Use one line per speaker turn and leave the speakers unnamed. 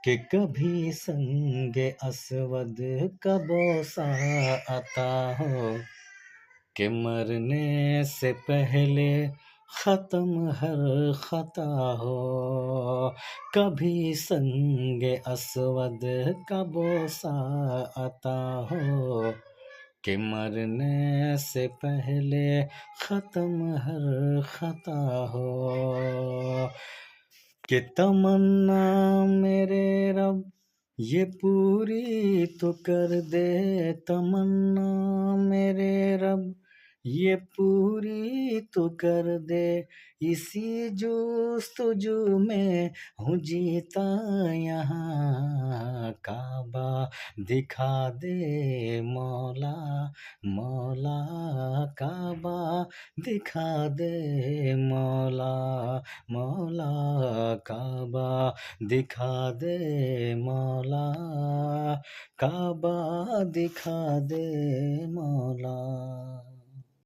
कि कभी संगे असवद का बोसा आता हो, कि मरने से पहले खत्म हर खता हो। कभी संगे असवद का बोसा आता हो, कि मरने से पहले खत्म हर खता हो। कि तमन्ना मेरे रब ये पूरी तो कर दे, तमन्ना मेरे रब ये पूरी तो कर दे। इसी जुस्तजू में हूँ जीता यहाँ, काबा दिखा दे मौला, मौला काबा दिखा दे मौला, मौला काबा दिखा दे मौला, काबा दिखा दे मौला।